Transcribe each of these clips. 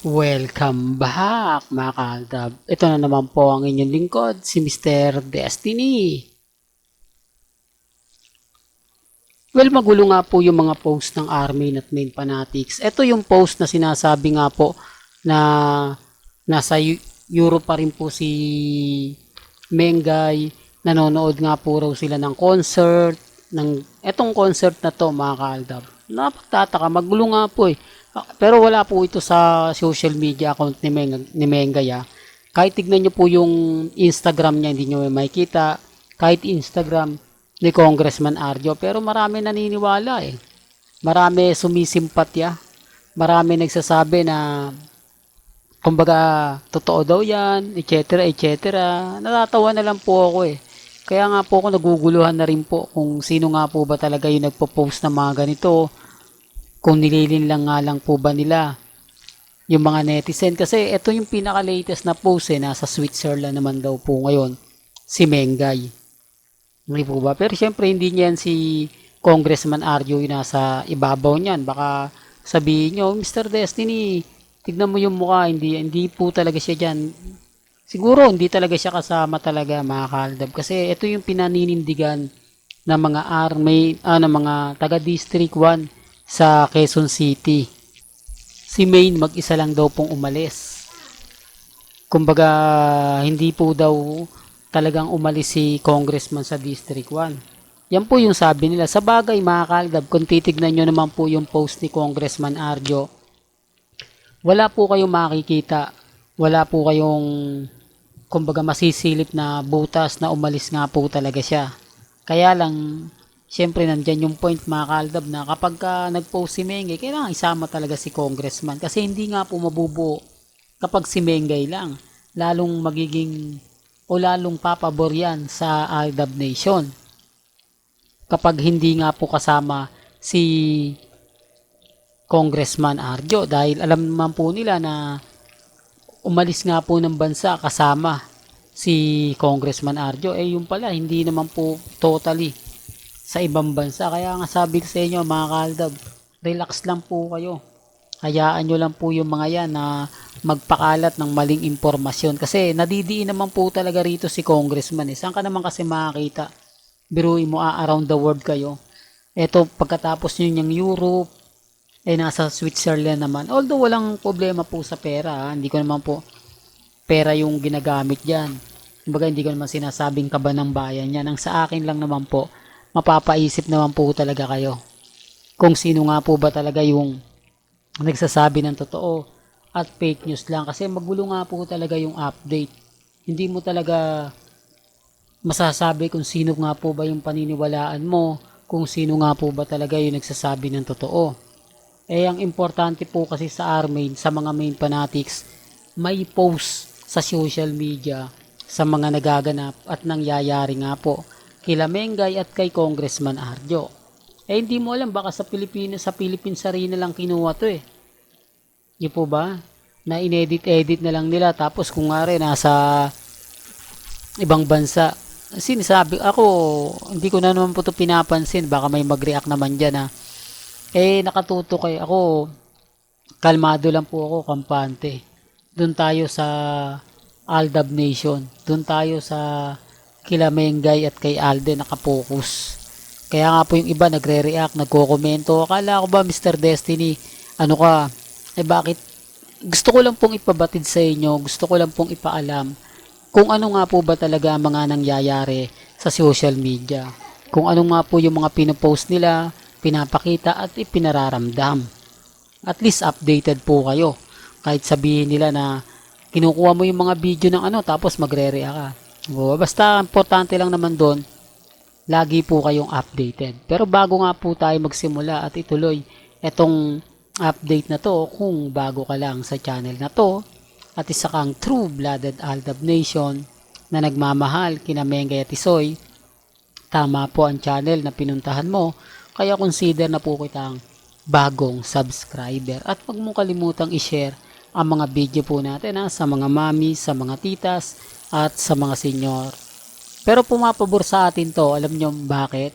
Welcome back mga kaaldab. Ito na naman po ang inyong lingkod, si Mr. Destiny. Well, magulo nga po yung mga post ng Armin at Main Fanatics. Ito yung post na sinasabi nga po na nasa Europe pa rin po si Mengay. Nanonood nga po raw sila ng concert. Etong concert na to mga kaaldab. Napagtataka, magulo nga po eh. Pero wala po ito sa social media account ni Mengay. Kahit tignan nyo po yung Instagram niya, hindi nyo may makita. Kahit Instagram ni Congressman Arjo. Pero marami naniniwala eh. Marami sumisimpatya. Marami nagsasabi na kumbaga totoo daw yan, etc. etc. Natatawa na lang po ako eh. Kaya nga po ako naguguluhan na rin po kung sino nga po ba talaga yung nagpo-post ng mga ganito. Kung nililin lang nga lang po ba nila yung mga netizen. Kasi ito yung pinaka-latest na post eh. Nasa Switzerland naman daw po ngayon si Mengay. Hindi po ba? Pero syempre hindi niyan si Congressman Arjo yung nasa ibabaw niyan. Baka sabihin nyo, Mr. Destiny, tignan mo yung mukha. Hindi po talaga siya dyan. Siguro hindi talaga siya kasama talaga mga kaaldab. Kasi ito yung pinaninindigan ng mga army, ng mga taga District 1 sa Quezon City. Si Main mag-isa lang daw pong umalis. Kumbaga, hindi po daw talagang umalis si Congressman sa District 1. Yan po yung sabi nila. Sa bagay mga kaaldab, kung titignan nyo naman po yung post ni Congressman Arjo, wala po kayong makikita. Wala po kayong kumbaga masisilip na butas na umalis nga po talaga siya. Kaya lang, syempre nandyan yung point mga kaaldab na kapag nag-post si Mengay, kailangan isama talaga si Congressman. Kasi hindi nga po mabubuo kapag si Mengay lang. Lalong magiging o lalong papabor yan sa Aldab Nation. Kapag hindi nga po kasama si Congressman Arjo. Dahil alam naman po nila na umalis nga po ng bansa kasama si Congressman Arjo. Yung pala, hindi naman po totally sa ibang bansa. Kaya nga sabi ko sa inyo mga kaaldab, relax lang po kayo. Hayaan nyo lang po yung mga yan na magpakalat ng maling impormasyon. Kasi nadidiin naman po talaga rito si Congressman. Saan ka naman kasi makakita? Biruin mo around the world kayo. Eto pagkatapos nyo yung Europe, nasa Switzerland naman. Although walang problema po sa pera. Hindi ko naman po pera yung ginagamit dyan. Kumbaga hindi ko naman sinasabing kaba ng bayan yan. Ang sa akin lang naman po, mapapaisip naman po talaga kayo kung sino nga po ba talaga yung nagsasabi ng totoo at fake news lang. Kasi magulo nga po talaga yung update. Hindi mo talaga masasabi kung sino nga po ba yung paniniwalaan mo, kung sino nga po ba talaga yung nagsasabi ng totoo. Ang importante po kasi sa Armain, sa mga main fanatics, may post sa social media sa mga nagaganap at nangyayari nga po kila Mengay at kay Congressman Arjo. Hindi mo alam, baka sa Philippines Arena lang kinuha to eh. Di po ba? Na inedit-edit na lang nila, tapos kung nga rin nasa ibang bansa. Sinasabi ako, hindi ko na naman po ito pinapansin, baka may mag-react naman dyan nakatutok ako, kalmado lang po ako, kampante. Doon tayo sa Aldab Nation. Doon tayo sa kila Mengay at kay Alden nakapokus. Kaya nga po yung iba nagre-react, nagko-komento. Akala ko ba Mr. Destiny, ano ka? Bakit? Gusto ko lang pong ipabatid sa inyo, gusto ko lang pong ipaalam kung ano nga po ba talaga ang mga nangyayari sa social media. Kung ano nga po yung mga pinopost nila, pinapakita at ipinararamdam. At least updated po kayo. Kahit sabihin nila na kinukuha mo yung mga video ng tapos magre-react ka. Basta importante lang naman doon, lagi po kayong updated. Pero bago nga po tayo magsimula at ituloy etong update na to, kung bago ka lang sa channel na to at isa kang true-blooded Aldab Nation na nagmamahal kina Mengay at Isoy, tama po ang channel na pinuntahan mo. Kaya consider na po kitang bagong subscriber. At huwag mong kalimutang i-share ang mga video po natin sa mga mami, sa mga titas, at sa mga senior. Pero pumapabor sa atin to, alam nyo bakit?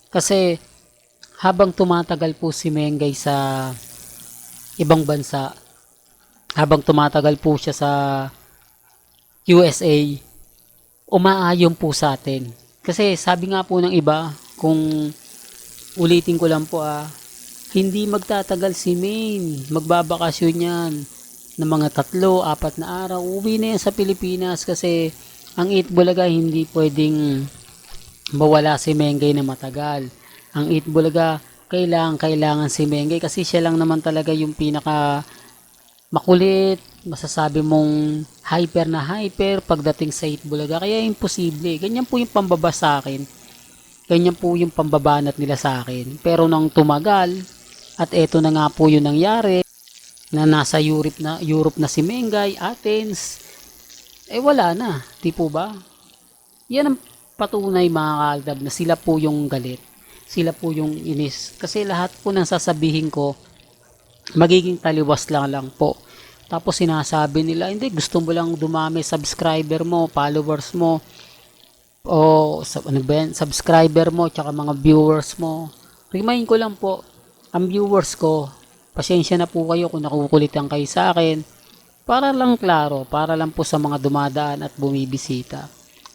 Kasi habang tumatagal po si Mengay sa ibang bansa, habang tumatagal po siya sa USA, umaayon po sa atin. Kasi sabi nga po ng iba, kung ulitin ko lang po hindi magtatagal si Maine. Magbabakasyon yan ng mga 3-4 na araw. Uwi na yan sa Pilipinas kasi ang Itbulaga hindi pwedeng mawala si Mengay na matagal. Ang Itbulaga kailangan si Mengay kasi siya lang naman talaga yung pinaka makulit, masasabi mong hyper na hyper pagdating sa Itbulaga. Kaya imposible. Ganyan po yung pambaba sa akin. Ganyan po yung pambabanat nila sa akin. Pero nang tumagal, at eto na nga po yung nangyari, na nasa Europe na si Mengay, Athens, wala na. Di po ba? Yan ang patunay mga kaaldab na sila po yung galit. Sila po yung inis. Kasi lahat po ng sasabihin ko, magiging taliwas lang po. Tapos sinasabi nila, hindi, gusto mo lang dumami subscriber mo, followers mo, o subscriber mo, tsaka mga viewers mo. Remind ko lang po, ang viewers ko, pasensya na po kayo kung nakukulitan kayo sa akin. Para lang klaro, para lang po sa mga dumadaan at bumibisita.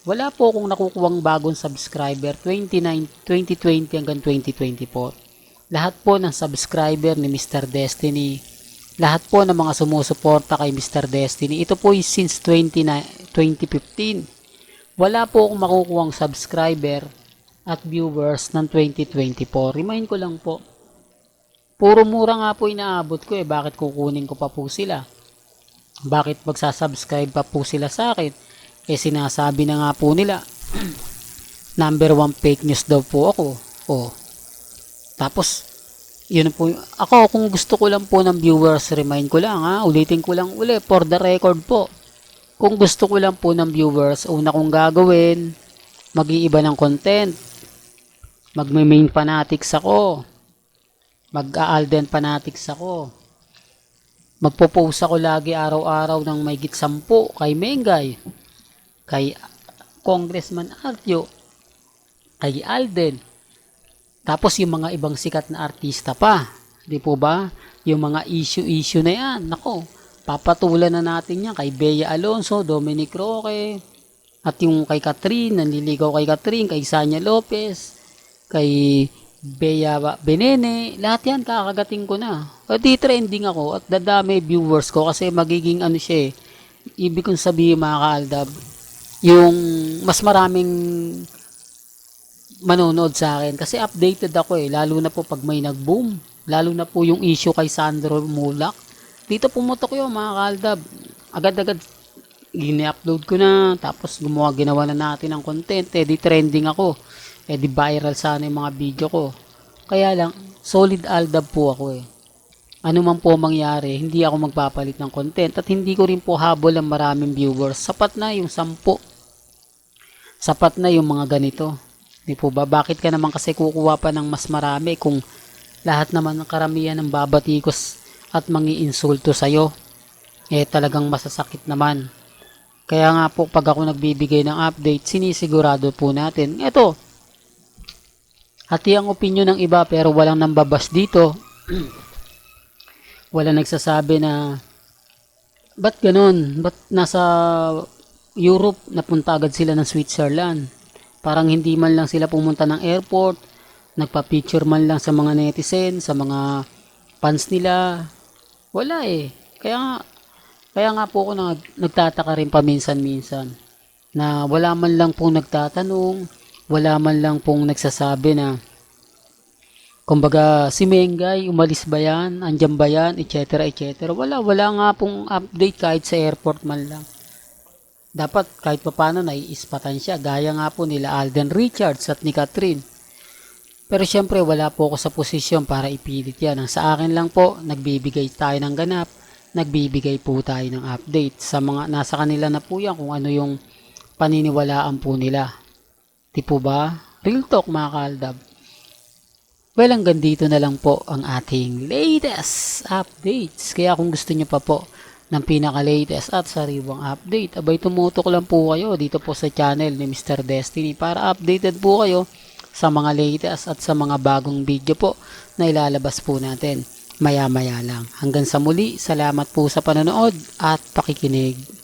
Wala po akong nakukuwang bagong subscriber 2020 hanggang 2024. Lahat po ng subscriber ni Mr. Destiny, lahat po ng mga sumusuporta kay Mr. Destiny, ito po is since 2015. Wala po akong makukuwang subscriber at viewers ng 2024. Remind ko lang po, puro mura nga po inaabot ko bakit kukunin ko pa po sila? Bakit magsasubscribe pa po sila sa akin? Sinasabi na nga po nila, number 1 fake news daw po ako. Tapos, yun po, ako kung gusto ko lang po ng viewers, remind ko lang ulitin ko lang for the record po. Kung gusto ko lang po ng viewers, una kong gagawin, mag-iiba ng content. Mag-main fanatics ako. Mag-Alden fanatics ako. Magpo-post ako lagi araw-araw ng may 10 kay Mengay, kay Congressman Arjo, kay Alden. Tapos yung mga ibang sikat na artista pa. Di po ba? Yung mga issue na yan. Nako, papatulan na natin yan kay Bea Alonso, Dominic Roque, at yung kay Catherine, nanliligaw kay Catherine, kay Sanya Lopez, kay Bea Benene, lahat yan kakagating ko na. Di trending ako at dadami viewers ko kasi magiging siya ibig kong sabihin mga kaaldab, yung mas maraming manonood sa akin kasi updated ako lalo na po pag may nag-boom, lalo na po yung issue kay Sandro Mulak. Dito pumutok yung mga kaaldab, agad-agad gini-upload ko na, tapos ginawa na natin ng content, di trending ako, di viral sana yung mga video ko. Kaya lang, solid aldab po ako Ano man po mangyari, hindi ako magpapalit ng content at hindi ko rin po habol ang maraming viewers. Sapat na yung 10. Sapat na yung mga ganito. Di po ba? Bakit ka naman kasi kukuha pa ng mas marami kung lahat naman ng karamihan ng babatikos at mangi-insulto sa'yo? Talagang masasakit naman. Kaya nga po pag ako nagbibigay ng update, sinisigurado po natin. Ito, hati ang opinion ng iba pero walang nambabas dito. Wala nagsasabi na ba't ganun? Ba't nasa Europe napunta agad sila ng Switzerland? Parang hindi man lang sila pumunta ng airport, nagpa-picture man lang sa mga netizen, sa mga fans nila. Wala Kaya nga po ako nagtataka rin paminsan-minsan na wala man lang pong nagtatanong, wala man lang pong nagsasabi na kumbaga si Mengay umalis ba yan, andyan ba yan, etc. Wala nga pong update kahit sa airport man lang. Dapat kahit paano naiispatan siya, gaya nga po nila Alden Richards at ni Catherine. Pero syempre wala po ako sa posisyon para ipilit yan. Ang sa akin lang po, nagbibigay tayo ng ganap, nagbibigay po tayo ng update. Sa mga nasa kanila na po yan kung ano yung paniniwalaan po nila. Di po ba? Real talk mga kaaldab. Well, hanggang dito na lang po ang ating latest updates. Kaya kung gusto nyo pa po ng pinaka-latest at sariwang update, abay tumutok lang po kayo dito po sa channel ni Mr. Destiny para updated po kayo sa mga latest at sa mga bagong video po na ilalabas po natin. maya-maya lang. Hanggang sa muli, salamat po sa panonood at pakikinig.